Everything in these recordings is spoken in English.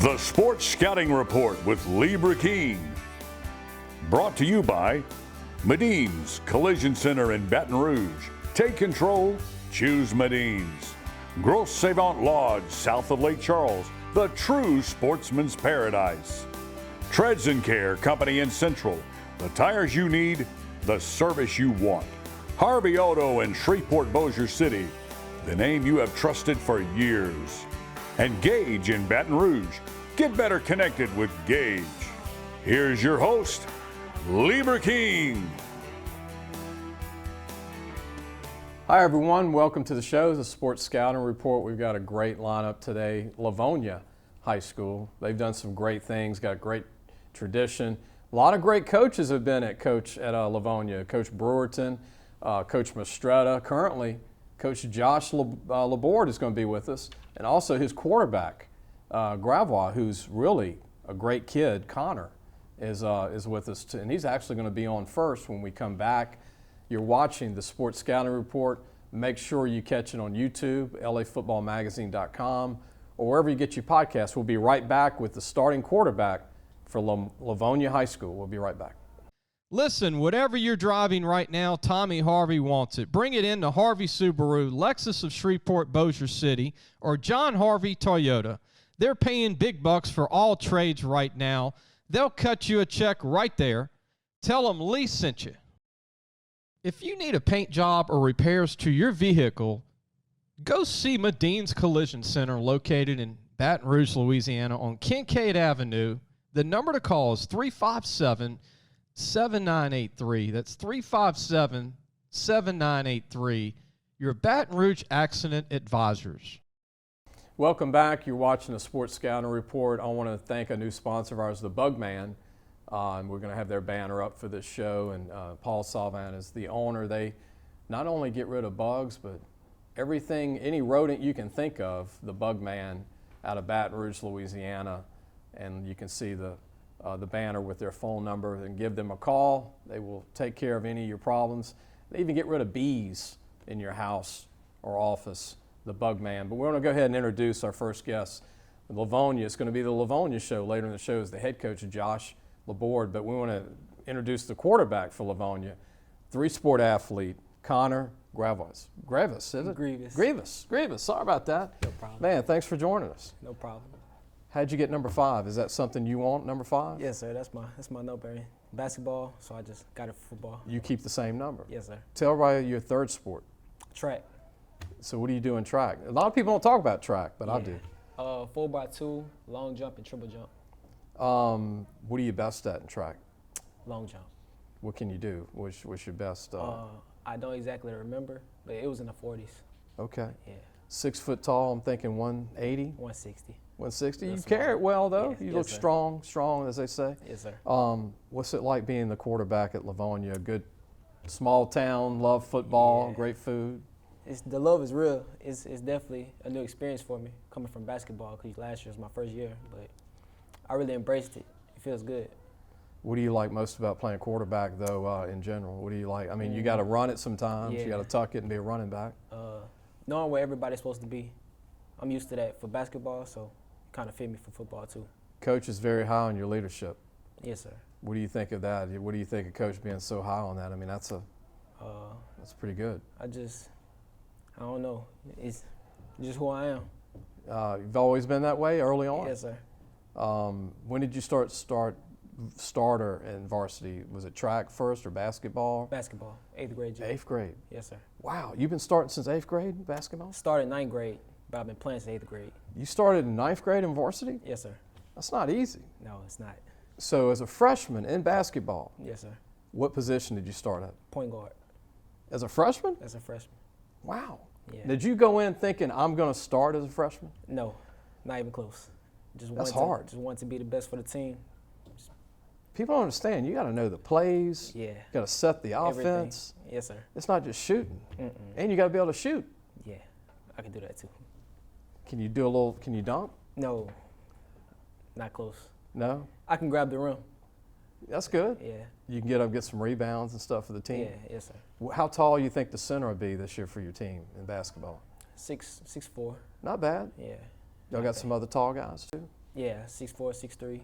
The Sports Scouting Report with Libra King. Brought to you by Medine's Collision Center in Baton Rouge. Take control, choose Medine's. Grosse Savant Lodge, south of Lake Charles, the true sportsman's paradise. Treads and Care Company in Central, the tires you need, the service you want. Harvey Auto in Shreveport, Bossier City, the name you have trusted for years. And Gage in Baton Rouge. Get better connected with Gage. Here's your host, Libra King. Hi everyone, welcome to the show, the Sports Scouting Report. We've got a great lineup today. Livonia High School, they've done some great things, got great tradition. A lot of great coaches have been at Livonia. Coach Brewerton, Coach Mastretta. Currently, Coach Josh LaBorde is going to be with us, and also his quarterback, Greavis, who's really a great kid. Connor is with us too, and he's actually going to be on first when we come back. You're watching the Sports Scouting Report. Make sure you catch it on YouTube, lafootballmagazine.com, or wherever you get your podcasts. We'll be right back with the starting quarterback for Livonia High School. We'll be right back. Listen, whatever you're driving right now, Tommy Harvey wants it. Bring it in to Harvey Subaru, Lexus of Shreveport, Bossier City, or John Harvey Toyota. They're paying big bucks for all trades right now. They'll cut you a check right there. Tell them Lee sent you. If you need a paint job or repairs to your vehicle, go see Medine's Collision Center located in Baton Rouge, Louisiana on Kincaid Avenue. The number to call is 357-7983. That's 357-7983. Your Baton Rouge Accident Advisors. Welcome back. You're watching the Sports Scouting Report. I want to thank a new sponsor of ours, the Bugman. And we're going to have their banner up for this show. And Paul Salvan is the owner. They not only get rid of bugs, but everything, any rodent you can think of, the Bugman out of Baton Rouge, Louisiana. And you can see the banner with their phone number, and give them a call. They will take care of any of your problems. They even get rid of bees in your house or office, the Bugman. But we're going to go ahead and introduce our first guest. Livonia. It's going to be the Livonia show. Later in the show is the head coach, Josh LaBorde. But we want to introduce the quarterback for Livonia, three-sport athlete, Connor Greavis. Greavis, is it? Greavis. Sorry about that. No problem. Man, thanks for joining us. No problem. How'd you get number 5? Is that something you want, number 5? Yes, sir. That's my number in basketball, so I just got it for football. You keep the same number? Yes, sir. Tell everybody your third sport. Track. So what do you do in track? A lot of people don't talk about track, but I do. 4x2, long jump, and triple jump. What are you best at in track? Long jump. What can you do? What's your best? I don't exactly remember, but it was in the 40s. Okay. Yeah. 6 foot tall, I'm thinking 180? 160. 160. That's You carry it well, though. Yeah. You Yes, look sir. strong, as they say. Yes, sir. What's it like being the quarterback at Livonia? Good small town, love football, Yeah. great food. The love is real. It's definitely a new experience for me coming from basketball, because last year was my first year, but I really embraced it. It feels good. What do you like most about playing quarterback, though, in general? What do you like? I mean, you got to run it sometimes. You Yeah. got to tuck it and be a running back. Knowing where everybody's supposed to be. I'm used to that for basketball, so it kind of fit me for football, too. Coach is very high on your leadership. Yes, sir. What do you think of that? What do you think of Coach being so high on that? I mean, that's pretty good. I don't know. It's just who I am. You've always been that way early on? Yes, sir. When did you start starter in varsity? Was it track first or basketball? Basketball, 8th grade. 8th grade. Yes, sir. Wow, you've been starting since 8th grade basketball? Started 9th grade, but I've been playing since 8th grade. You started in 9th grade in varsity? Yes, sir. That's not easy. No, it's not. So as a freshman in basketball, Yes, sir. what position did you start at? Point guard As a freshman? as a freshman. Wow. Yeah. Did you go in thinking I'm going to start as a freshman? No, not even close. That's hard. Just want to be the best for the team. People don't understand. You got to know the plays. Yeah. You got to set the Everything. offense. Yes, sir. It's not just shooting. Mm-mm. And you got to be able to shoot. Yeah, I can do that too. Can you dunk? No, not close. No? I can grab the rim. That's good. Yeah. You can get up, get some rebounds and stuff for the team. Yeah, yes, sir. How tall you think the center will be this year for your team in basketball? 6'4". Not bad. Yeah. Y'all got some other tall guys too? Yeah, 6'4", 6'3",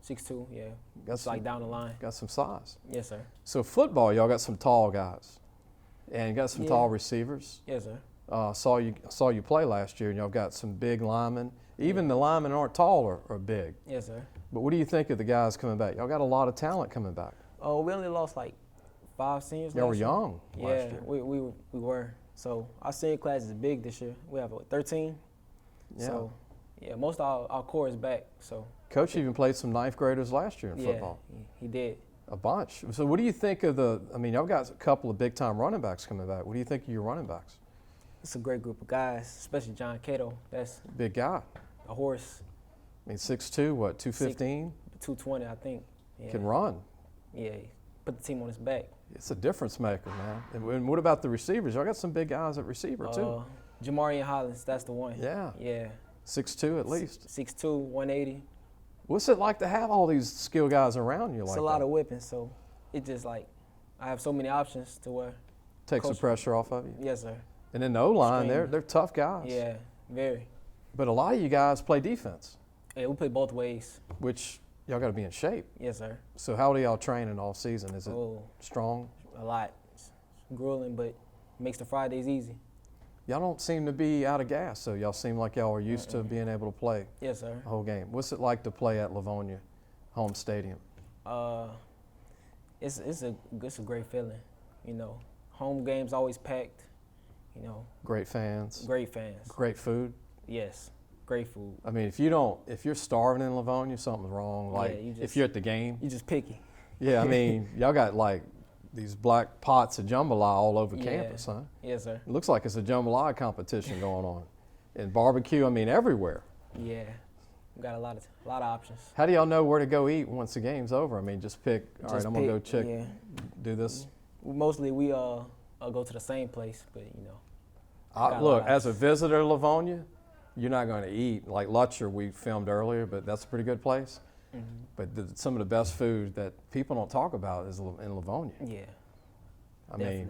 6'2", yeah. It's like down the line. Got some size. Yes, sir. So football, y'all got some tall guys, and you got some Yeah. tall receivers. Yes, sir. Saw you play last year, and y'all got some big linemen. Even the linemen aren't tall or big. Yes, sir. But what do you think of the guys coming back? Y'all got a lot of talent coming back. Oh, we only lost like 5 seniors. Y'all were last year. young Yeah, last year. we were. So our senior class is big this year. We have 13. Yeah. So yeah, most of our core is back. So Coach even played some ninth graders last year in yeah, football. he did. A bunch. So what do you think of y'all got a couple of big-time running backs coming back. What do you think of your running backs? It's a great group of guys, especially John Cato. That's Big guy. a horse. I mean, 6'2", what, 215? 220, I think. Yeah. Can run. Yeah, he put the team on his back. It's a difference maker, man. And what about the receivers? Y'all got some big guys at receiver, too. Jamarian Hollins, that's the one. Yeah. Yeah. 6'2" at least. 6'2", 180. What's it like to have all these skill guys around you like It's that? a lot of whipping, so it just like I have so many options to where. Takes the Coach- pressure off of you. Yes, sir. And then the O-line, Screaming. they're tough guys. Yeah, very. But a lot of you guys play defense, Yeah, we play both ways. which y'all got to be in shape. Yes, sir. So how do y'all train in all season? Is it Oh, strong? a lot. It's grueling, but makes the Fridays easy. Y'all don't seem to be out of gas, so y'all seem like y'all are used to being able to play Yes, sir. the whole game. What's it like to play at Livonia, home stadium? It's a great feeling. You know, home games always packed. You know, Great fans, great fans. great food. Yes, great food. I mean, if you're starving in Livonia, something's wrong. Yeah, Like you if just- you're at the game, You just picky. yeah. I mean, y'all got like these black pots of jambalaya all over Yeah. campus, huh? Yes, sir. It looks like it's a jambalaya competition going on, and barbecue. I mean, everywhere. Yeah, we got a lot of options. How do y'all know where to go eat once the game's over? I mean, just pick. All right, Just I'm gonna go pick, check. yeah. Do this. Mostly we go to the same place, but you know. got a Look, lot. as a visitor to Livonia, you're not going to eat like Lutcher we filmed earlier, but that's a pretty good place. Mm-hmm. But some of the best food that people don't talk about is in Livonia. Yeah. I Definitely. mean,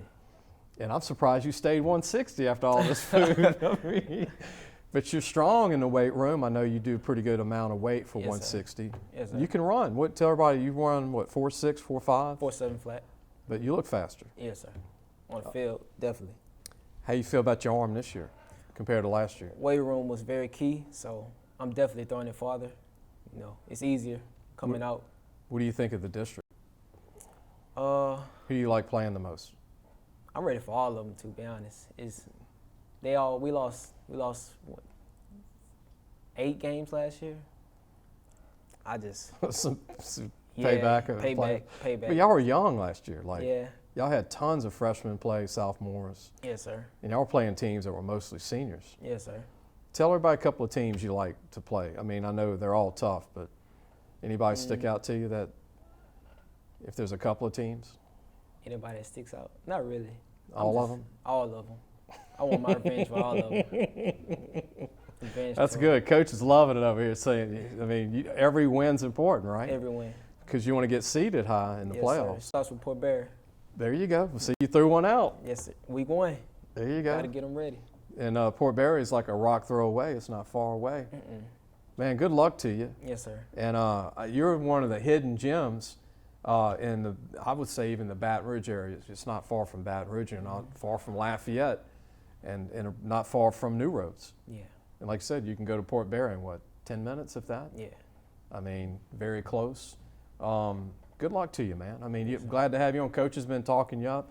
and I'm surprised you stayed 160 after all this food. I mean, but you're strong in the weight room. I know you do a pretty good amount of weight for Yes, sir. 160. Yes, sir. You can run. Tell everybody you run what 4.6, 4.5, 4.7 flat. but you look faster. Yes, sir. On the field, definitely. How you feel about your arm this year compared to last year? Weight room was very key, so I'm definitely throwing it farther. You know, it's easier coming out. What do you think of the district? Uh, Who do you like playing the most? I'm ready for all of them, to be honest. We lost what, 8 games last year. I just some yeah, payback. of playing. payback. But y'all were young last year. Like Yeah. y'all had tons of freshmen play, sophomores, Yes, sir. and y'all were playing teams that were mostly seniors. Yes, sir. Tell everybody a couple of teams you like to play. I mean, I know they're all tough, but anybody Mm. stick out to you that if there's a couple of teams? Anybody that sticks out? Not really. All of them? All of them. I want my revenge for all of them. Revenge That's for good. Coach is loving it over here saying, I mean, every win's important, right? every win. Because you want to get seated high in the Yes, playoffs. sir. Starts with Port Bear. There you go. See, you threw one out. Yes, sir. Week 1. There you Got go. to get them ready. And Port Barry is like a rock throw away. It's not far away. Man, good luck to you. Yes, sir. And you're one of the hidden gems I would say even the Baton Rouge area. It's not far from Baton Rouge. You're not far from Lafayette and not far from New Roads. Yeah. And like I said, you can go to Port Barry in, 10 minutes, if that? Yeah. I mean, very close. Good luck to you, man. I mean, glad to have you on. Coach has been talking you up.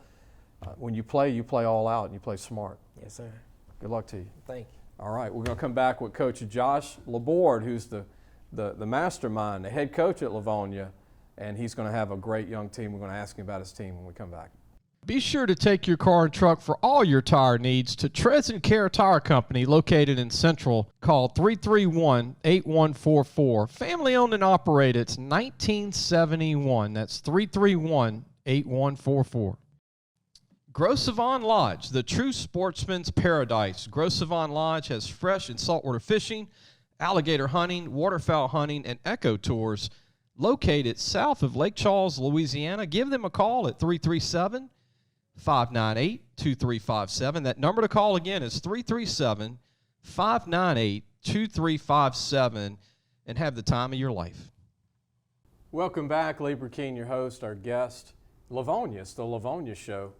When you play all out and you play smart. Yes, sir. Good luck to you. Thank you. All right, we're going to come back with Coach Josh LaBorde, who's the mastermind, the head coach at Livonia, and he's going to have a great young team. We're going to ask him about his team when we come back. Be sure to take your car and truck for all your tire needs to Treads & Care Tire Company located in Central. Call 331-8144. Family owned and operated. It's 1971. That's 331-8144. Gros Savon Lodge, the true sportsman's paradise. Gros Savon Lodge has fresh and saltwater fishing, alligator hunting, waterfowl hunting, and eco tours located south of Lake Charles, Louisiana. Give them a call at 337-598-2357. That number to call again is 337-598-2357. and have the time of your life. Welcome back, Lee Burkeen, your host, our guest. Livonia, it's the Livonia show.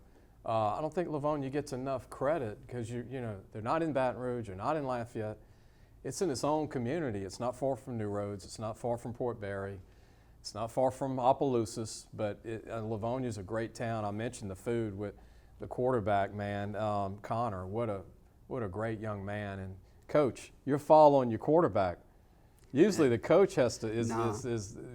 I don't think Livonia gets enough credit because they're not in Baton Rouge, they're not in Lafayette. It's in its own community. It's not far from New Roads. It's not far from Port Barry. It's not far from Opelousas, but Livonia is a great town. I mentioned the food with the quarterback, man, Connor. What a great young man. And Coach, you're following your quarterback. Usually the coach has to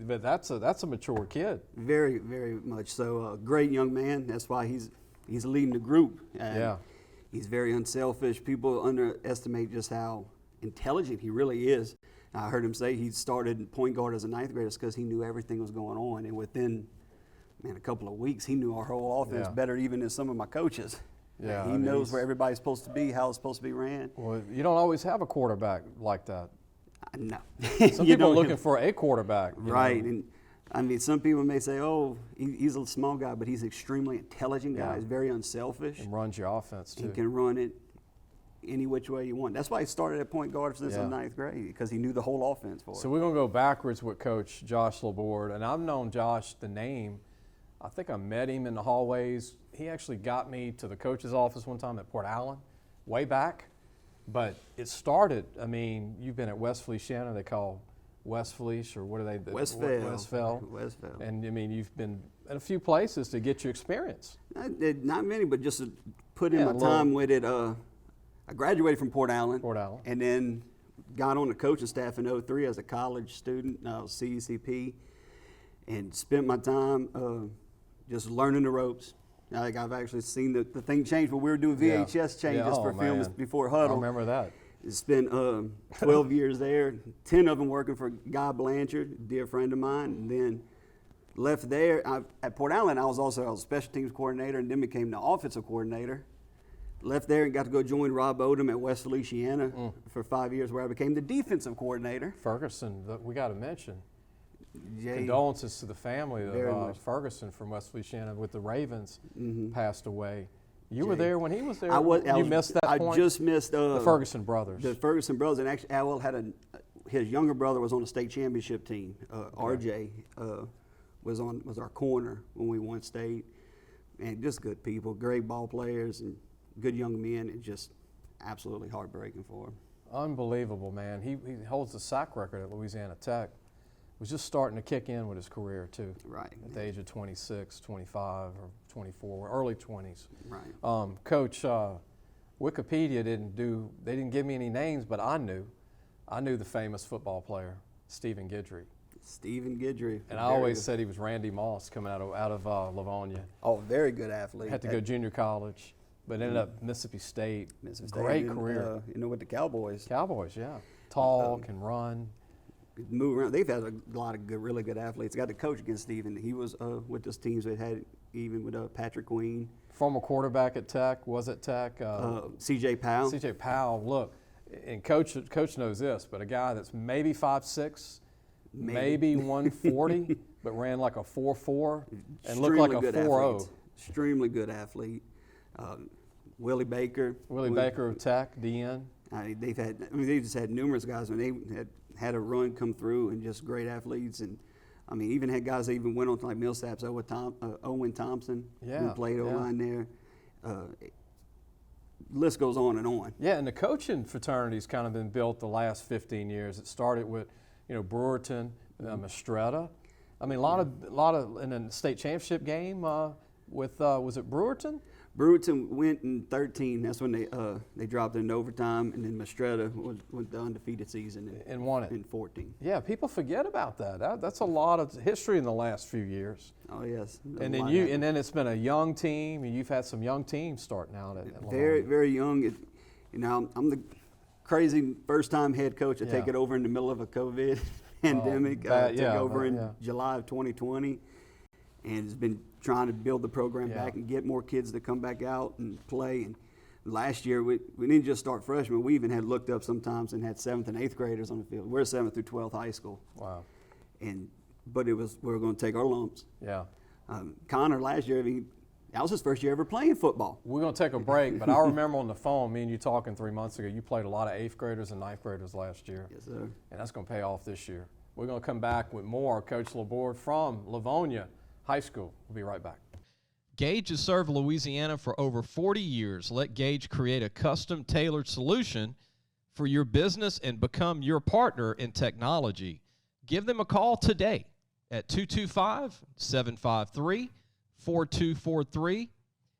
but that's a mature kid. Very, very much so. Great young man. That's why he's leading the group. He's very unselfish. People underestimate just how intelligent he really is. I heard him say he started point guard as a ninth grader because he knew everything was going on, and within a couple of weeks he knew our whole offense better even than some of my coaches. Yeah, he knows where everybody's supposed to be, how it's supposed to be ran. Well, you don't always have a quarterback like that. No. Some people are looking for a quarterback. Right. And I mean, some people may say, oh, he's a small guy, but he's an extremely intelligent guy. He's very unselfish. And runs your offense, too. He can run it any which way you want. That's why he started at point guard since the ninth grade, because he knew the whole offense for it. So we're going to go backwards with Coach Josh LaBorde. And I've known Josh, the name. I think I met him in the hallways. He actually got me to the coach's office one time at Port Allen, way back. But it started, I mean, you've been at West Feliciana, they call West Felice, or what are they? Westphal. And, I mean, you've been in a few places to get your experience. Not many, but just to put in my time with it. I graduated from Port Allen. And then got on the coaching staff in 2003 as a college student. I was CECP. And spent my time just learning the ropes. Like I've actually seen the thing change, but we were doing VHS changes for films before Huddle. I remember that. Spent 12 years there, 10 of them working for Guy Blanchard, a dear friend of mine, and then left there. At Port Allen, I was also a special teams coordinator and then became the offensive coordinator. Left there and got to go join Rob Odom at West Feliciana for 5 years, where I became the defensive coordinator. Ferguson, we got to mention. Condolences to the family of Ferguson from West Feliciana with the Ravens passed away. You were there when he was there. You missed that point? I just missed the Ferguson brothers. The Ferguson brothers, and actually Al had his younger brother was on the state championship team. RJ was our corner when we won state, and just good people, great ball players, and good young men. And just absolutely heartbreaking for him. Unbelievable, man. He holds the sack record at Louisiana Tech. Was just starting to kick in with his career, too. Right. At the age of 26, 25, or 24, early 20s. Right. Coach, Wikipedia didn't give me any names, but I knew the famous football player, Stephen Guidry. Stephen Guidry. And I always said he was Randy Moss coming out of Livonia. Oh, very good athlete. Had to go junior college, but ended up Mississippi State. Great career. With the Cowboys. Cowboys, yeah. Tall, can run. Move around. They've had a lot of really good athletes. Got to coach against Stephen. He was with those teams that had even with Patrick Queen. Former quarterback at Tech, was at Tech. C.J. Powell. C.J. Powell, look, and Coach knows this, but a guy that's maybe 5'6", maybe 140, but ran like a 4.4 and looked like a 4.0. Extremely good athlete. Willie Baker. Willie Baker of Tech, DN. They just had numerous guys when they had a run come through, and just great athletes. And I mean, even had guys that even went on to like Millsaps, Owen Thompson, who played O-line there. List goes on and on. Yeah, and the coaching fraternity's kind of been built the last 15 years. It started with, Brewerton, Mastretta. I mean, a lot of in the state championship game with was it Brewerton? Brewerton went in 13. That's when they dropped it in overtime, and then Mastretta went the undefeated season and won it in 14. Yeah, people forget about that. That's a lot of history in the last few years. Oh yes. And then it's been a young team, and you've had some young teams starting out at very very young. I'm the crazy first-time head coach to take it over in the middle of a COVID pandemic. Took over in July of 2020, and has been trying to build the program back and get more kids to come back out and play. And last year, we didn't just start freshmen. We even had looked up sometimes and had 7th and 8th graders on the field. We're 7th through 12th high school. Wow. But we were going to take our lumps. Yeah. Connor last year, That was his first year ever playing football. We're going to take a break, but I remember on the phone, me and you talking 3 months ago, you played a lot of 8th graders and 9th graders last year. Yes, sir. And that's going to pay off this year. We're going to come back with more. Coach LaBorde from Livonia High School. We'll be right back. Gage has served Louisiana for over 40 years. Let Gage create a custom tailored solution for your business and become your partner in technology. Give them a call today at 225-753-4243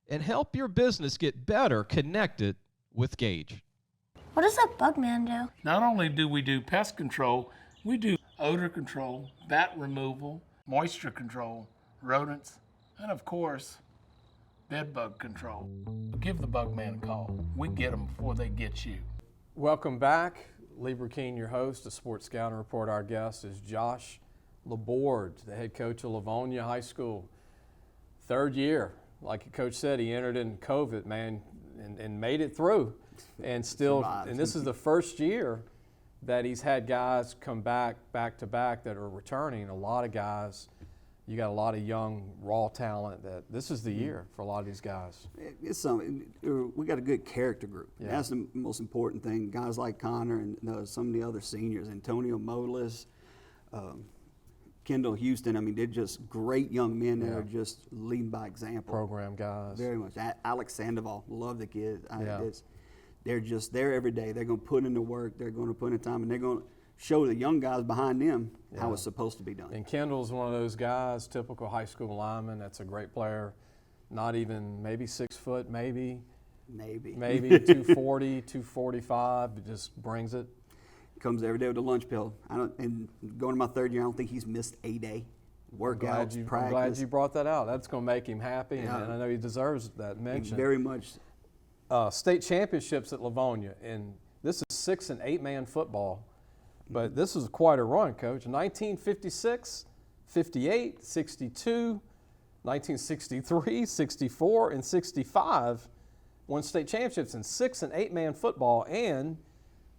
and help your business get better connected with Gage. What does that bug man do? Not only do we do pest control, we do odor control, bat removal, moisture control, rodents, and of course, bed bug control. Give the bug man a call. We get them before they get you. Welcome back. Lee Burkeen, your host of Sports Scouting Report. Our guest is Josh LaBorde, the head coach of Livonia High School. 3rd year. Like the coach said, he entered in COVID, man, and made it through. And still, and this is the first year that he's had guys come back to back that are returning. A lot of guys, you got a lot of young, raw talent that this is the year for a lot of these guys. It's we got a good character group. Yeah. That's the most important thing. Guys like Connor and some of the other seniors, Antonio Molas, Kendall Houston. I mean, they're just great young men that are just leading by example. Program guys. Very much. Alex Sandoval, love the kid. They're just there every day. They're going to put in the work. They're going to put in time, and they're going to show the young guys behind them how it's supposed to be done. And Kendall's one of those guys, typical high school lineman. That's a great player. Not even maybe 6 foot, maybe 240, 245. Just brings it. Comes every day with a lunch pill. And going to my 3rd year, I don't think he's missed a day. Workouts, practice. I'm glad you brought that out. That's going to make him happy, and I know he deserves that mention. Very much. State championships at Livonia, and this is 6- and 8-man football. But this is quite a run, Coach. 1956, 58, 62, 1963, 64, and 65 won state championships in 6- and 8-man football and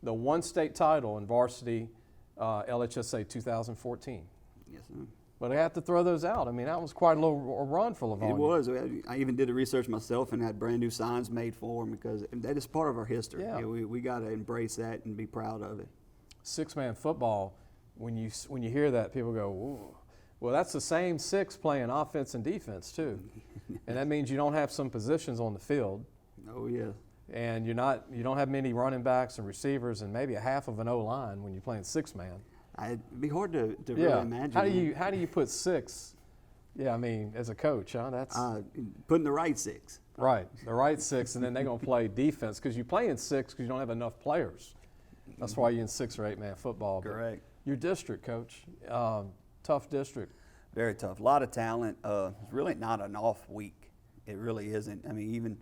the 1 state title in varsity LHSA 2014. Yes, sir. But I have to throw those out. I mean, that was quite a little run for Livonia. It was. I even did the research myself and had brand new signs made for them because that is part of our history. Yeah. We got to embrace that and be proud of it. 6-man football, when you hear that, people go, ooh. Well, that's the same 6 playing offense and defense too. And that means you don't have some positions on the field. Oh, yeah. And you don't have many running backs and receivers and maybe a half of an O-line when you're playing 6-man. It'd be hard to really imagine. How do you put 6? Yeah, I mean, as a coach, that's putting the right 6. Right, the right 6, and then they're going to play defense because you play in 6 because you don't have enough players. That's why you're in 6- or 8-man football. Correct. Your district, Coach, tough district. Very tough. A lot of talent. It's really not an off week. It really isn't. I mean, even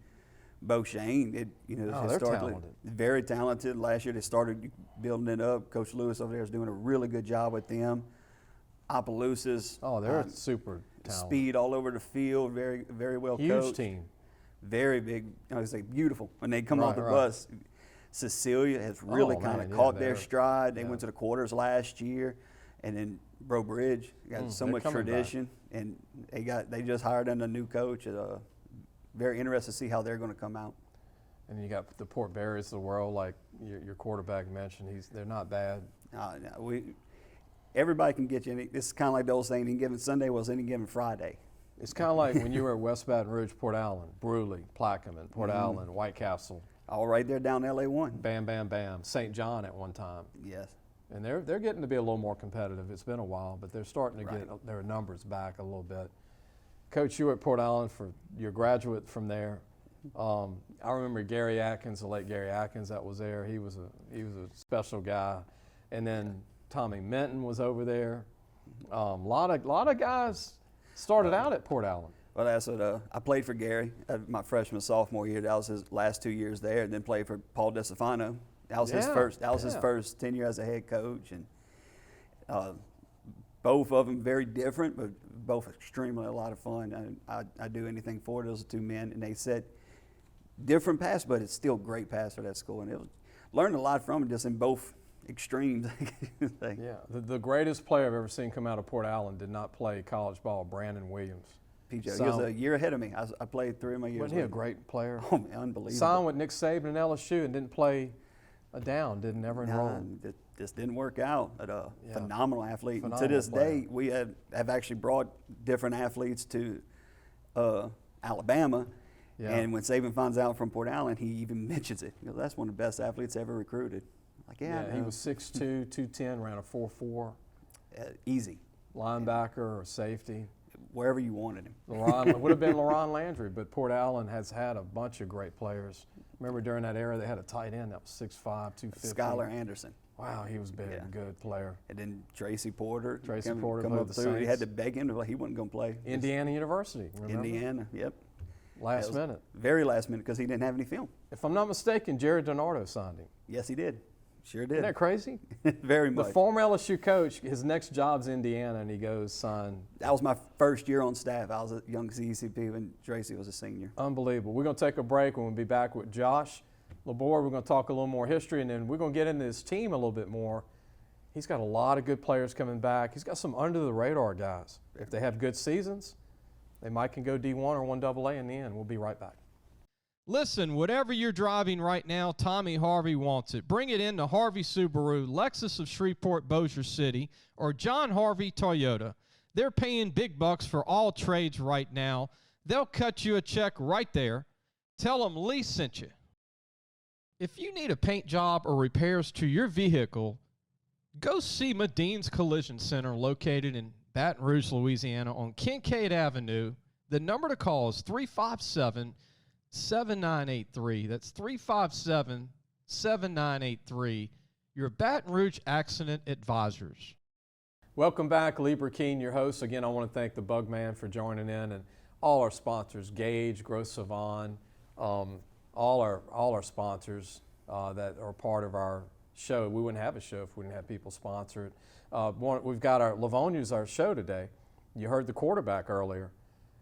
Bo Shane, historically very talented. Last year they started building it up. Coach Lewis over there is doing a really good job with them. Opelousas. Oh, they're super talented. Speed all over the field. Very, very well coached. Huge team. Very big. I would say beautiful when they come off the bus. Cecilia has really kind of caught their stride. They went to the quarters last year, and then Bro Bridge got so much tradition, and they just hired in a new coach. Very interested to see how they're going to come out. And you got the Port Barrys of the world, like your quarterback mentioned. They're not bad. No, everybody can get you. This is kind of like the old saying: "Any given Sunday was any given Friday." It's kind of like when you were at West Baton Rouge, Port Allen, Brewley, Plaquemine, Port Allen, White Castle. All right there down LA1. Bam, bam, bam. St. John at one time. Yes. And they're getting to be a little more competitive. It's been a while, but they're starting to get their numbers back a little bit. Coach, you were at Port Allen for your graduate from there. I remember Gary Atkins, the late Gary Atkins, that was there. He was a special guy. And then Tommy Minton was over there. A lot of guys started out at Port Allen. Well, that's what I played for Gary my freshman sophomore year. That was his last 2 years there, and then played for Paul DeStefano. That was his first. That was his first tenure as a head coach, and both of them very different, but both extremely a lot of fun. I do anything for those 2 men, and they set different paths, but it's still great paths for that school, and learned a lot from them just in both extremes. Yeah, the greatest player I've ever seen come out of Port Allen did not play college ball. Brandon Williams. PJ. He was a year ahead of me. I played 3 of my years. Wasn't he a great player? Oh, man, unbelievable. Signed with Nick Saban and LSU and didn't play a down, didn't ever enroll. It just didn't work out. But phenomenal athlete. Phenomenal and to this player. day, we have actually brought different athletes to Alabama. Yeah. And when Saban finds out from Port Allen, he even mentions it. He goes, "That's one of the best athletes ever recruited." Like, He was 6'2", 210, ran a 4.4. Easy. Linebacker or safety. Wherever you wanted him. It would have been LaRon Landry, but Port Allen has had a bunch of great players. Remember during that era, they had a tight end that was 6'5", 250. Skylar Anderson. Wow, he was big, good player. And then Tracy Porter. Porter come played up the through. Saints. He had to beg him to. He wasn't going to play. Indiana University, remember? Indiana, yep. Last minute. Very last minute because he didn't have any film. If I'm not mistaken, Jared DiNardo signed him. Yes, he did. Sure did. Isn't that crazy? Very The much. former LSU coach, his next job's Indiana, and he goes sign. That was my first year on staff. I was a young CECP when Tracy was a senior. Unbelievable. We're going to take a break and we'll be back with Josh LaBorde. We're going to talk a little more history, and then we're going to get into his team a little bit more. He's got a lot of good players coming back. He's got some under-the-radar guys. If they have good seasons, they might can go D1 or 1AA in the end. We'll be right back. Listen, whatever you're driving right now, Tommy Harvey wants it. Bring it in to Harvey Subaru, Lexus of Shreveport, Bossier City, or John Harvey Toyota. They're paying big bucks for all trades right now. They'll cut you a check right there. Tell them Lee sent you. If you need a paint job or repairs to your vehicle, go see Medine's Collision Center located in Baton Rouge, Louisiana on Kincaid Avenue. The number to call is 357-7983. That's 357-7983. Your Baton Rouge Accident Advisors. Welcome back. Lee Burkeen, your host. Again, I want to thank the Bugman for joining in and all our sponsors, Gage, Gross Savon, all our sponsors that are part of our show. We wouldn't have a show if we didn't have people sponsor it. We've got our Livonia's our show today. You heard the quarterback earlier,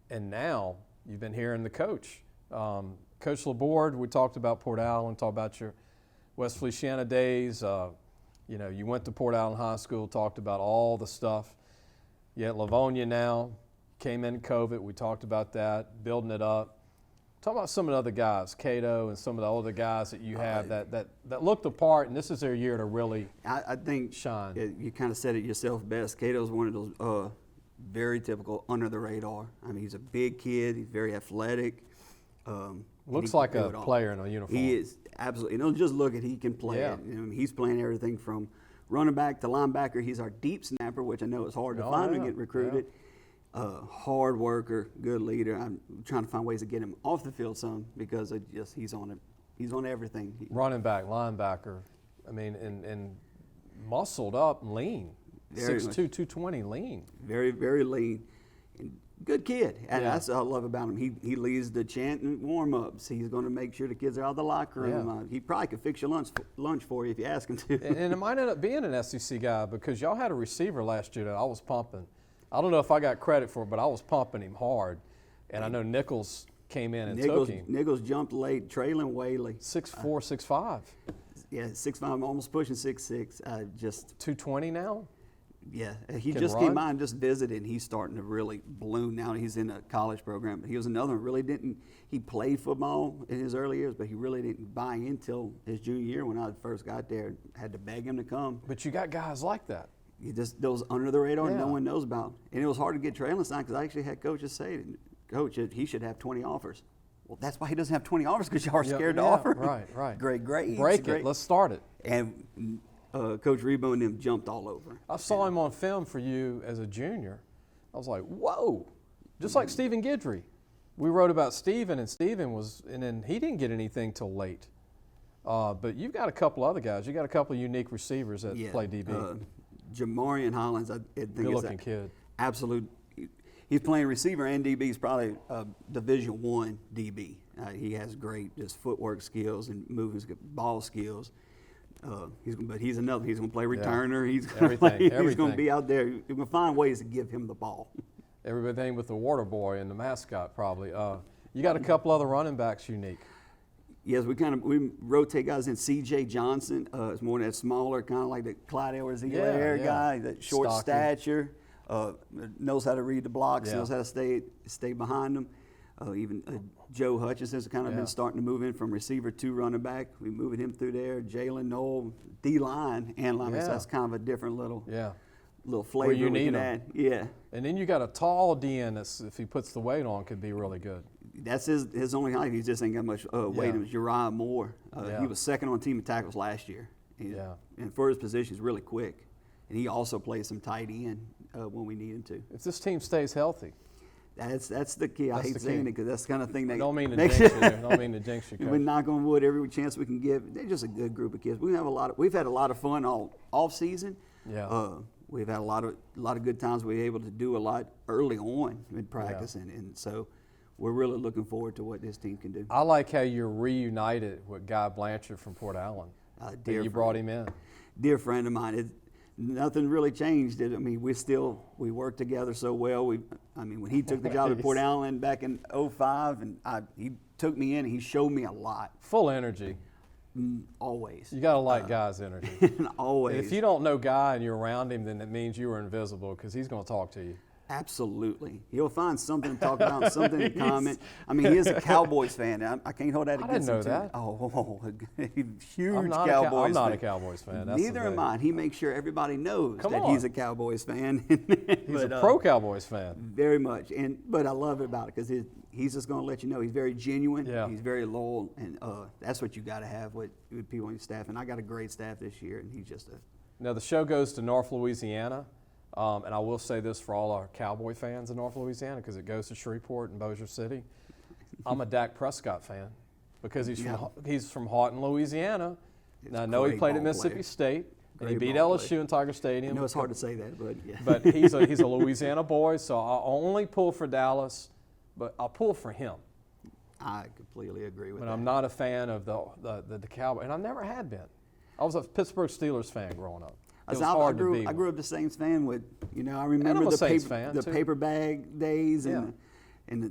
and now you've been hearing the coach. Coach LaBorde, we talked about Port Allen, talked about your West Feliciana days. You went to Port Allen High School, talked about all the stuff. You're at Livonia now, came in COVID, we talked about that, building it up. Talk about some of the other guys, Cato and some of the older guys that you have that look the part, and this is their year to really I think shine. You kind of said it yourself best. Cato's one of those very typical under the radar. I mean, he's a big kid. He's very athletic. Looks like a player in a uniform. He is, absolutely. Just look at he can play it. He's playing everything from running back to linebacker. He's our deep snapper, which I know is hard to find to get recruited. Hard worker, good leader. I'm trying to find ways to get him off the field some because he's on it. He's on everything. Running back, linebacker. I mean, and muscled up, lean. 6'2", 220, lean. Very, very lean. And good kid. And that's what I love about him. He leads the chant and warm-ups. He's going to make sure the kids are out of the locker room. Yeah. He probably could fix your lunch for you if you ask him to. And it might end up being an SEC guy because y'all had a receiver last year that I was pumping. I don't know if I got credit for it, but I was pumping him hard. And I know Nichols came in and took him. Nichols jumped late, Traylon Whaley. 6'4", 6'5". Yeah, 6'5", almost pushing 6'6". Just 220 now? Yeah, he just came by and just visited, and he's starting to really bloom now. He's in a college program. But he was another one, really didn't – he played football in his early years, but he really didn't buy in until his junior year when I first got there. Had to beg him to come. But you got guys like that. Those under the radar no one knows about. And it was hard to get Traylon signed because I actually had coaches say, Coach, he should have 20 offers. Well, that's why he doesn't have 20 offers because y'all are scared to offer. Right. Great grades. Break it. Let's start it. And Coach Rebo and them jumped all over. I saw him on film for you as a junior. I was like, whoa. Just like Stephen Guidry. We wrote about Stephen, and then he didn't get anything till late. But you've got a couple other guys. You got a couple of unique receivers that play DB. Jamarian Hollins, I think good-looking kid. Absolute. He's playing receiver and DB. He's probably Division I DB. He has great just footwork skills and moving ball skills. But he's another. He's going to play returner. He's going to be out there. You're going to find ways to give him the ball. Everything with the water boy and the mascot probably. You got a couple other running backs unique. Yes, we rotate guys in. C.J. Johnson is more that smaller, kind of like the Clyde Edwards-Helaire guy, that short stature. knows how to read the blocks, Yeah. knows how to stay behind them. Even Joe Hutchinson's kind of been starting to move in from receiver to running back. We're moving him through there. Jalen Knoll, D-line and linebacker. So that's kind of a different little flavor where you we need can him. add. Yeah. And then you got a tall DN that's, if he puts the weight on, could be really good. That's his only height. He just ain't got much weight. It was Uriah Moore. He was second on team in tackles last year. And for his position, he's really quick. And he also plays some tight end when we need him to. If this team stays healthy. That's the key. I hate saying it because that's the kind of thing that don't mean to jinx you. Don't mean to jinx you, Coach. We knock on wood every chance we can give. They're just a good group of kids. We've had a lot of fun all off season. Yeah. We've had a lot of good times. We were able to do a lot early on in practice, and so we're really looking forward to what this team can do. I like how you're reunited with Guy Blanchard from Port Allen. You brought him in. Dear friend of mine. Nothing really changed. I mean, we work together so well. When he took the job at Port Allen back in 2005, and he took me in, and he showed me a lot. Full energy. Always. You got to like Guy's energy. Always. And if you don't know Guy and you're around him, then it means you were invisible because he's going to talk to you. Absolutely. He'll find something to talk about, something to comment. I mean, he is a Cowboys fan. I can't hold that against him. I didn't know that. Oh, huge I'm Cowboys fan. I'm not a Cowboys fan. That's Neither am I. He makes sure everybody knows he's a Cowboys fan. He's a pro Cowboys fan. Very much. But I love it about it because he's just going to let you know he's very genuine. Yeah. He's very loyal, and that's what you got to have with people on your staff. And I got a great staff this year, and he's just a. Now the show goes to North Louisiana. And I will say this for all our Cowboy fans in North Louisiana because it goes to Shreveport and Bossier City. I'm a Dak Prescott fan because he's from Houghton, Louisiana. Now, I know he played at Mississippi State and he beat LSU in Tiger Stadium. I know it's hard to say that, but yeah. But he's a Louisiana boy, so I'll only pull for Dallas, but I'll pull for him. I completely agree with that. But I'm not a fan of the Cowboy, and I never had been. I was a Pittsburgh Steelers fan growing up. I grew up the Saints fan with, I remember the paper bag days, and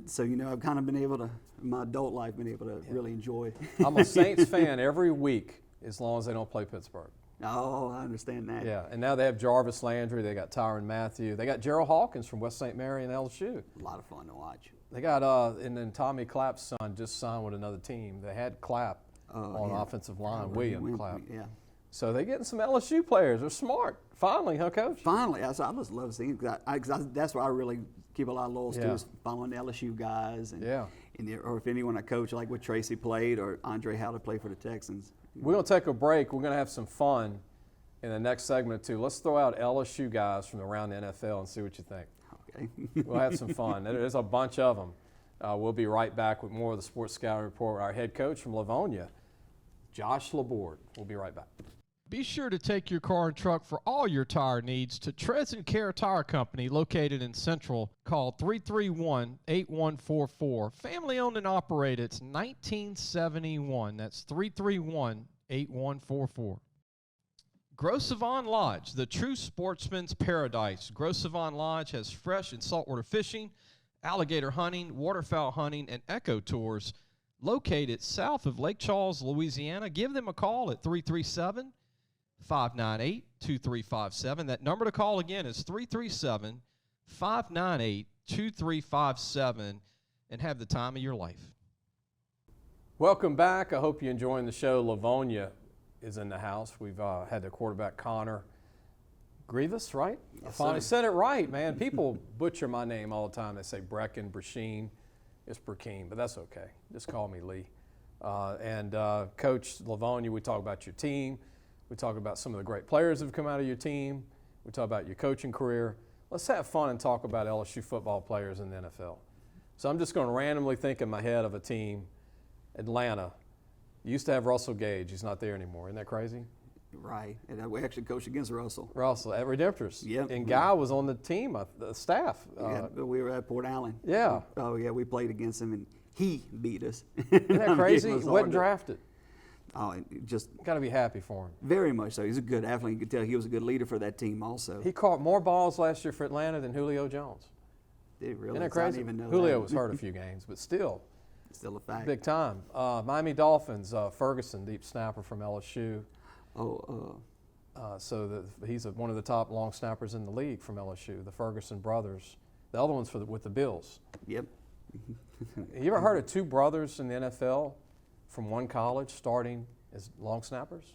so I've kind of been able to, in my adult life, been able to really enjoy. I'm a Saints fan every week as long as they don't play Pittsburgh. Oh, I understand that. Yeah, and now they have Jarvis Landry, they got Tyrann Mathieu, they got Gerald Hawkins from West St. Mary and LSU. A lot of fun to watch. They got and then Tommy Clapp's son just signed with another team. They had Clapp on offensive line, William Clapp. Yeah. So they're getting some LSU players. They're smart. Finally, huh, Coach? Finally. I just love seeing it because that's what I really keep a lot of loyalty to is following the LSU guys. Or if anyone I coach, like what Tracy played or Andre Howard played for the Texans. We're going to take a break. We're going to have some fun in the next segment, too. Let's throw out LSU guys from around the NFL and see what you think. Okay. We'll have some fun. There's a bunch of them. We'll be right back with more of the Sports Scouting Report with our head coach from Livonia, Josh LaBorde. We'll be right back. Be sure to take your car and truck for all your tire needs to Treads and Care Tire Company located in Central. Call 331-8144. Family owned and operated. It's 1971. That's 331-8144. Gros Savon Lodge, the true sportsman's paradise. Gros Savon Lodge has fresh and saltwater fishing, alligator hunting, waterfowl hunting, and eco tours located south of Lake Charles, Louisiana. Give them a call at 337-598-2357. That number to call again is 337-598-2357, and have the time of your life. Welcome back. I hope you're enjoying the show. Livonia is in the house. We've had the quarterback Connor Greavis, right? Yes, I finally said it right, man. People butcher my name all the time. They say Brecken, Brasheen. It's Burkeen, but that's okay. Just call me Lee. Coach Livonia, we talk about your team. We talk about some of the great players that have come out of your team. We talk about your coaching career. Let's have fun and talk about LSU football players in the NFL. So I'm just going to randomly think in my head of a team. Atlanta. You used to have Russell Gage. He's not there anymore. Isn't that crazy? Right. And we actually coached against Russell. Russell at Redemptors. Yep. And Guy was on the team, the staff. We were at Port Allen. Yeah. Oh, yeah, we played against him, and he beat us. Isn't that crazy? He wasn't drafted. Oh, just got to be happy for him. Very much so. He's a good athlete. You could tell he was a good leader for that team also. He caught more balls last year for Atlanta than Julio Jones. Did he really? Isn't that crazy? I didn't even know Julio that. was hurt a few games, but still. Still a fact. Big time. Miami Dolphins, Ferguson, deep snapper from LSU. He's one of the top long snappers in the league from LSU, the Ferguson brothers. The other one's with the Bills. Yep. You ever heard of two brothers in the NFL from one college starting as long snappers?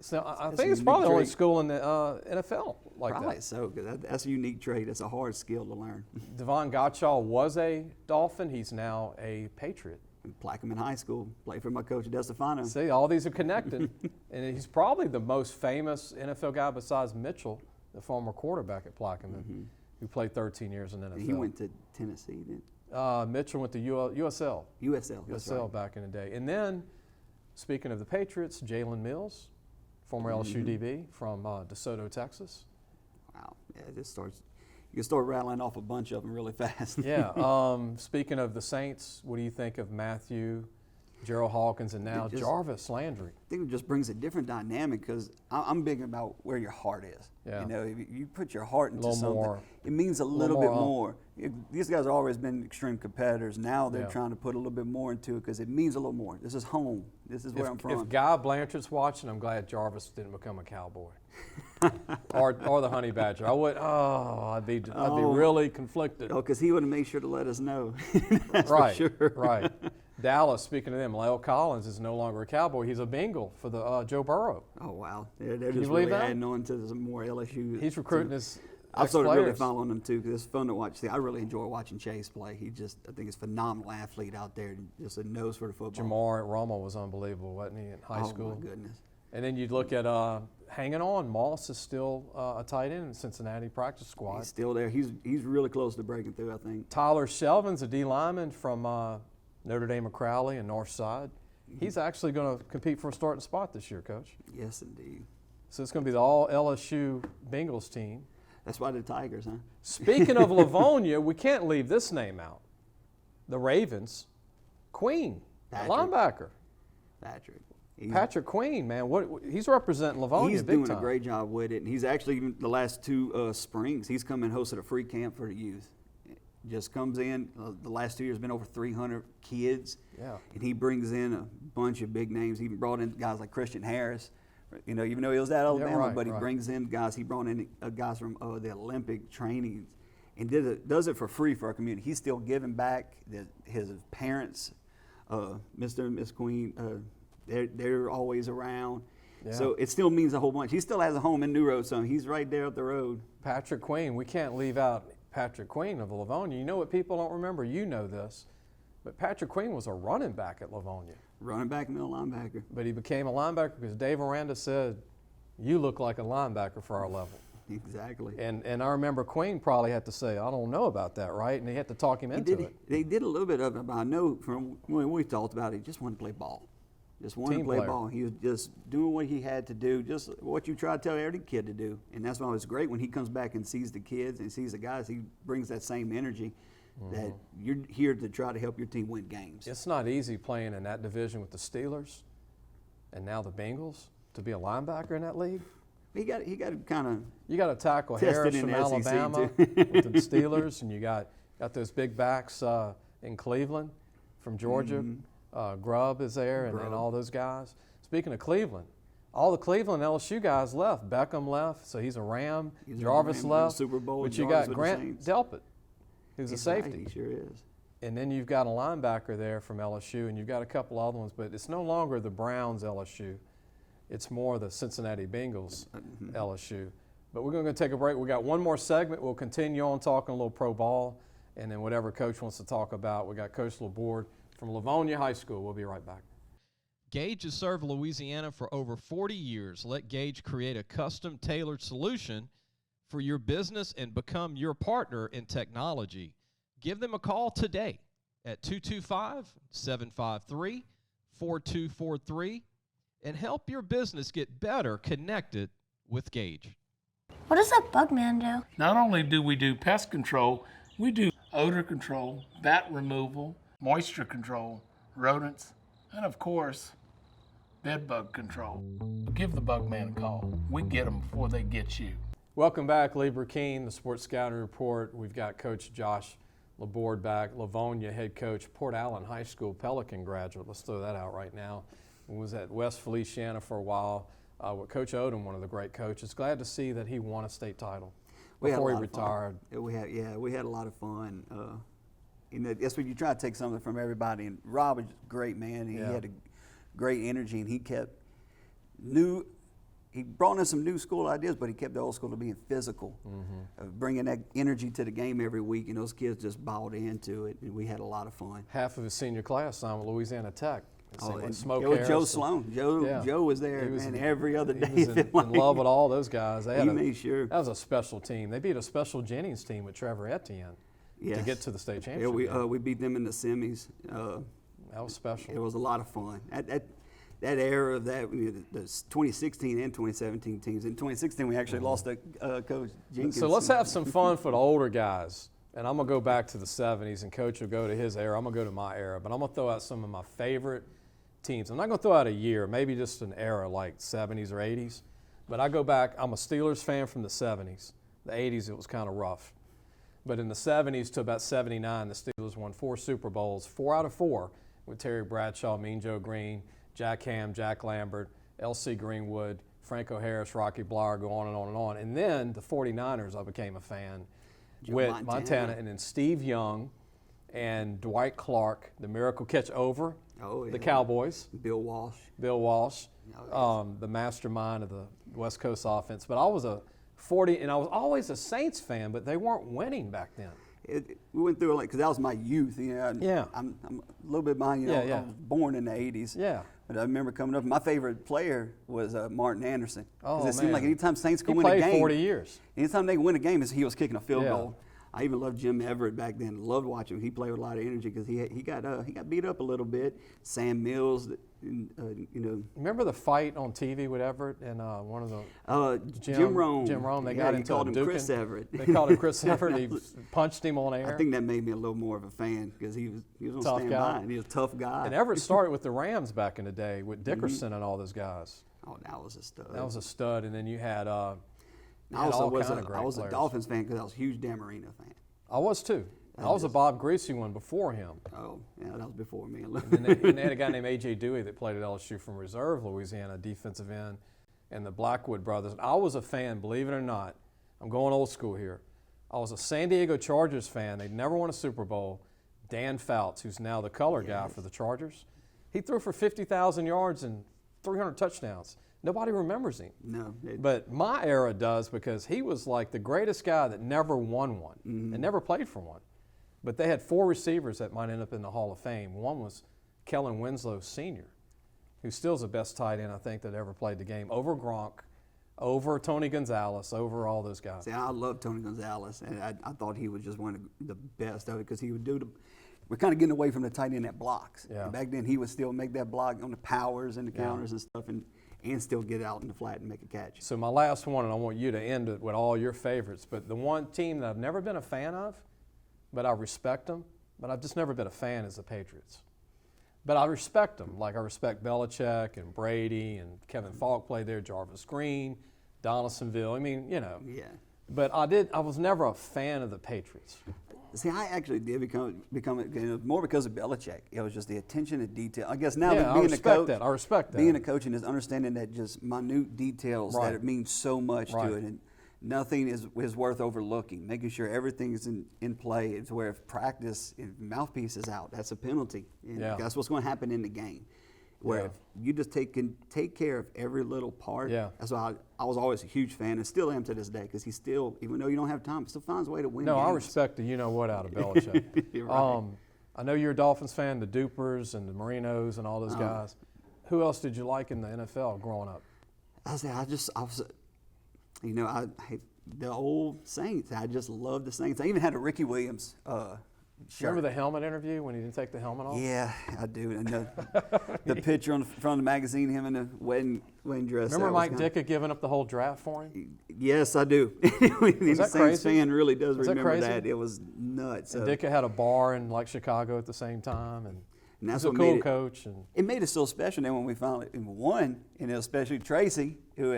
So I think it's probably the only school in the NFL like that. Probably so, because that's a unique trait. It's a hard skill to learn. Devon Gottschall was a Dolphin. He's now a Patriot. Plaquemine High School, played for my coach DeStefano. See, all these are connected. And he's probably the most famous NFL guy besides Mitchell, the former quarterback at Plaquemine, who played 13 years in NFL. He went to Tennessee, didn't Mitchell went to USL. USL Back in the day. And then, speaking of the Patriots, Jalen Mills, former LSU DB from DeSoto, Texas. Wow, yeah, you can start rattling off a bunch of them really fast. Yeah. Speaking of the Saints, what do you think of Matthew, Gerald Hawkins, and now Jarvis Landry? I think it just brings a different dynamic because I'm big about where your heart is. Yeah. You know, if you put your heart into something, more, it means a little bit more. These guys have always been extreme competitors. Now they're trying to put a little bit more into it because it means a little more. This is home. This is where I'm from. If Guy Blanchard's watching, I'm glad Jarvis didn't become a Cowboy. or the Honey Badger. I'd be really conflicted. Oh, because he would have made sure to let us know. That's right, for sure. Right. Dallas, speaking of them, Lyle Collins is no longer a Cowboy. He's a Bengal for the Joe Burrow. Oh, wow. They're just really adding on to some more LSU. He's recruiting his I've started really following him, too, because it's fun to watch. See, I really enjoy watching Chase play. I think he's a phenomenal athlete out there, just a nose for the football. Jamar at Rommel was unbelievable, wasn't he, in high school? Oh, my goodness. And then you'd look at hanging on. Moss is still a tight end in the Cincinnati practice squad. He's still there. He's really close to breaking through, I think. Tyler Shelvin's a D lineman from Notre Dame Crowley and Northside. He's actually going to compete for a starting spot this year, Coach. Yes, indeed. So it's going to be the all LSU Bengals team. That's why they're Tigers, huh? Speaking of Livonia, we can't leave this name out. The Ravens, Queen, linebacker. Patrick Queen, man, he's representing Livonia He's big time. doing a great job with it, and he's actually the last two springs he's come and hosted a free camp for the youth. Just comes in. The last 2 years, been over 300 kids. Yeah. And he brings in a bunch of big names. He even brought in guys like Christian Harris. You know, even though he was at Alabama, but he brings in guys. He brought in guys from the Olympic training, and does it for free for our community. He's still giving back. His parents, Mr. and Miss Queen, they're always around. Yeah. So it still means a whole bunch. He still has a home in New Road, so he's right there up the road. Patrick Queen, we can't leave out Patrick Queen of Livonia. You know what people don't remember? You know this. But Patrick Queen was a running back at Livonia. Running back, middle linebacker. But he became a linebacker because Dave Aranda said, you look like a linebacker for our level. Exactly. And I remember Queen probably had to say, I don't know about that, right? And he had to talk him into it. They did a little bit of it, but I know from when we talked about it, he just wanted to play ball. Just wanted to play ball. He was just doing what he had to do, just what you try to tell every kid to do. And that's why it's great when he comes back and sees the kids and sees the guys, he brings that same energy that you're here to try to help your team win games. It's not easy playing in that division with the Steelers and now the Bengals to be a linebacker in that league. He got to kind of. You got to tackle Harris from Alabama with the Steelers, and you got those big backs in Cleveland from Georgia. Grubb is there, and all those guys. Speaking of Cleveland, all the Cleveland LSU guys left. Beckham left, so he's a Ram. Jarvis left. Super Bowl, but you got Grant Delpit, who's a safety. He sure is. And then you've got a linebacker there from LSU, and you've got a couple other ones, but it's no longer the Browns LSU. It's more the Cincinnati Bengals LSU. But we're going to take a break. We got one more segment. We'll continue on talking a little pro ball, and then whatever Coach wants to talk about. We got Coach LaBorde from Livonia High School. We'll be right back. Gage has served Louisiana for over 40 years. Let Gage create a custom-tailored solution for your business and become your partner in technology. Give them a call today at 225-753-4243 and help your business get better connected with Gage. What does that bug man do? Not only do we do pest control, we do odor control, bat removal, moisture control, rodents, and of course, bed bug control. Give the bug man a call. We get them before they get you. Welcome back, Lee Burkeen, the Sports Scouting Report. We've got Coach Josh LaBorde back, Livonia head coach, Port Allen High School Pelican graduate. Let's throw that out right now. He was at West Feliciana for a while. with Coach Odom, one of the great coaches. Glad to see that he won a state title before he retired. We had a lot of fun. That's what you try to take something from everybody. And Rob was a great man. He had a great energy, and he brought in some new school ideas, but he kept the old school to being physical, bringing that energy to the game every week, and those kids just bought into it, and we had a lot of fun. Half of his senior class signed with Louisiana Tech. And it was Joe Sloan. Joe was there, every other day. He was in love with all those guys. He made sure. That was a special team. They beat a special Jennings team with Trevor Etienne to get to the state championship. We beat them in the semis. That was special. It was a lot of fun. That era of that, the 2016 and 2017 teams. In 2016, we actually lost to Coach Jenkins. So let's have some fun for the older guys. And I'm going to go back to the 70s, and Coach will go to his era. I'm going to go to my era. But I'm going to throw out some of my favorite teams. I'm not going to throw out a year, maybe just an era like 70s or 80s. But I go back, I'm a Steelers fan from the 70s. The 80s, it was kind of rough. But in the 70s to about 79, the Steelers won 4 Super Bowls, 4 out of 4, with Terry Bradshaw, Mean Joe Green, Jack Ham, Jack Lambert, L.C. Greenwood, Franco Harris, Rocky Bleier, go on and on and on. And then the 49ers, I became a fan with Montana, and then Steve Young and Dwight Clark, the miracle catch over the Cowboys. Bill Walsh. The mastermind of the West Coast offense. But I was and I was always a Saints fan, but they weren't winning back then. We went through it because that was my youth. I'm a little bit behind. I was born in the 80s. Yeah. But I remember coming up. My favorite player was Martin Anderson. Oh, it seemed like anytime Saints could he win a game, played 40 years. Anytime they win a game, he was kicking a field goal. I even loved Jim Everett back then. Loved watching him. He played with a lot of energy because he got beat up a little bit. Sam Mills, Remember the fight on TV with Everett and one of the Jim Rome. Jim Rome. They got into called a him Chris Everett. They called him Chris Everett. He punched him on air. I think that made me a little more of a fan because he was on standby and he was a tough guy. And Everett started with the Rams back in the day with Dickerson and all those guys. Oh, that was a stud. That was a stud. And then you had. I was a Dolphins fan because I was a huge Dan Marino fan. I was too. I was a Bob Greasy one before him. Oh, yeah, that was before me. And they had a guy named A.J. Dewey that played at LSU from reserve Louisiana, defensive end, and the Blackwood brothers. I was a fan, believe it or not. I'm going old school here. I was a San Diego Chargers fan. They'd never won a Super Bowl. Dan Fouts, who's now the color guy for the Chargers, he threw for 50,000 yards and 300 touchdowns. Nobody remembers him. No. But my era does because he was like the greatest guy that never won one and never played for one. But they had 4 receivers that might end up in the Hall of Fame. One was Kellen Winslow Sr., who still is the best tight end I think that ever played the game, over Gronk, over Tony Gonzalez, over all those guys. See, I love Tony Gonzalez, and I thought he was just one of the best of it because he would we're kind of getting away from the tight end that blocks. Yeah. And back then he would still make that block on the powers and the counters and stuff and still get out in the flat and make a catch. So my last one, and I want you to end it with all your favorites, but the one team that I've never been a fan of, but I respect them, but I've just never been a fan, is the Patriots. But I respect them. Like I respect Belichick and Brady and Kevin Falk played there, Jarvis Green, Donaldsonville. I mean, Yeah. But I was never a fan of the Patriots. See, I actually did become more because of Belichick. It was just the attention to detail. I guess now that being a coach, I respect that. Being a coach and is understanding that just minute details that it means so much to it, and nothing is worth overlooking. Making sure everything is in play. It's where if practice, if mouthpiece is out, that's a penalty. And that's what's going to happen in the game. Where if you just take care of every little part. Yeah. That's why I was always a huge fan and still am to this day because he still, even though you don't have time, he still finds a way to win games. I respect the you-know-what out of Belichick. Right. I know you're a Dolphins fan, the Dupers and the Marinos and all those guys. Who else did you like in the NFL growing up? The old Saints. I just love the Saints. I even had a Ricky Williams shirt. Remember the helmet interview when he didn't take the helmet off? Yeah, I do. And the picture on the front of the magazine, him in the wedding dress. Remember Mike Ditka giving up the whole draft for him? Yes, I do. Was that Saints crazy? fan really does remember that. It was nuts. And Ditka had a bar in like Chicago at the same time, and that's he was a cool coach. And it made it so special. Then when we finally won, and especially Tracy, who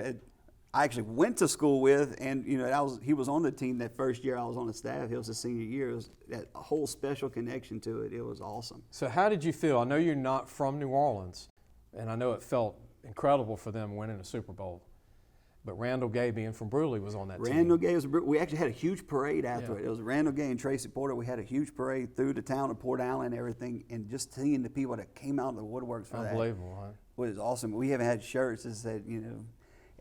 I actually went to school with, and he was on the team that first year I was on the staff. It was his senior year. It was that whole special connection to it. It was awesome. So how did you feel? I know you're not from New Orleans, and I know it felt incredible for them winning a Super Bowl. But Randall Gay, being from Bruley, was on that team. Randall Gay we actually had a huge parade after it. It was Randall Gay and Tracy Porter. We had a huge parade through the town of Port Allen and everything, and just seeing the people that came out of the woodworks for that. Unbelievable, huh? Was awesome. We haven't had shirts that said,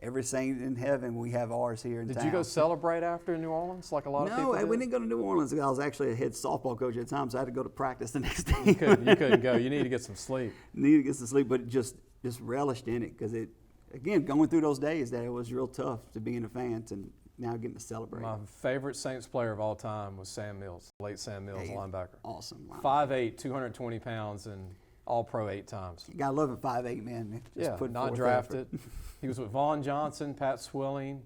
every saint in heaven, we have ours here in town. Did you go celebrate after in New Orleans like a lot of people did? No, we didn't go to New Orleans. I was actually a head softball coach at the time, so I had to go to practice the next day. You couldn't go. You need to get some sleep. Needed to get some sleep, but just relished in it because again, going through those days that it was real tough to being a fan and now getting to celebrate. My favorite Saints player of all time was Sam Mills, late Sam Mills, linebacker. Awesome. 5'8", 220 pounds, and All-Pro 8 times. You gotta love it, 5'8", man. Just not drafted. He was with Vaughn Johnson, Pat Swilling,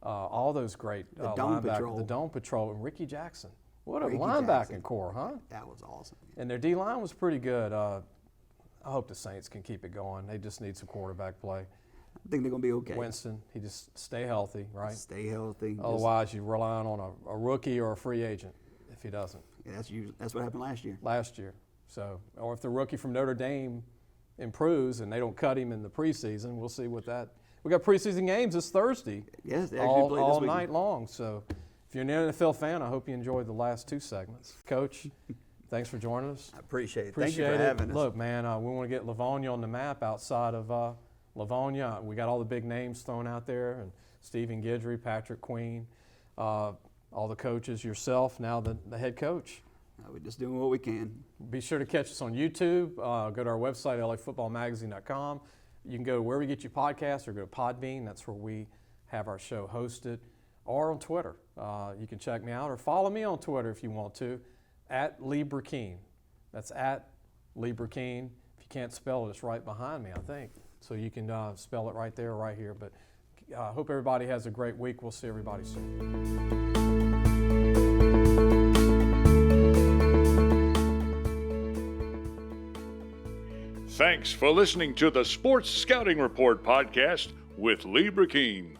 all those great the Dome linebackers. Patrol. The Dome Patrol, and Ricky Jackson. What a Ricky linebacking Jackson. core, huh? That was awesome. And their D-line was pretty good. I hope the Saints can keep it going. They just need some quarterback play. I think they're going to be okay. Winston, he just stay healthy, right? Stay healthy. Otherwise, you're relying on a rookie or a free agent if he doesn't. Yeah, that's what happened last year. So, or if the rookie from Notre Dame improves and they don't cut him in the preseason, we'll see what that. We got preseason games this Thursday. Yes, they actually play this all weekend. night long. So, if you're an NFL fan, I hope you enjoyed the last two segments. Coach, thanks for joining us. I appreciate it. Thank you for having us. Look, man, we want to get Livonia on the map outside of Livonia. We got all the big names thrown out there, and Stephen Guidry, Patrick Queen, all the coaches, yourself, now the head coach. We're just doing what we can. Be sure to catch us on YouTube. Go to our website, lafootballmagazine.com. You can go where we get your podcasts or go to Podbean. That's where we have our show hosted. Or on Twitter. You can check me out or follow me on Twitter if you want to, @LeBreKeen. That's @LeBreKeen. If you can't spell it, it's right behind me, I think. So you can spell it right there or right here. But I hope everybody has a great week. We'll see everybody soon. Thanks for listening to the Sports Scouting Report podcast with LeBreKeen.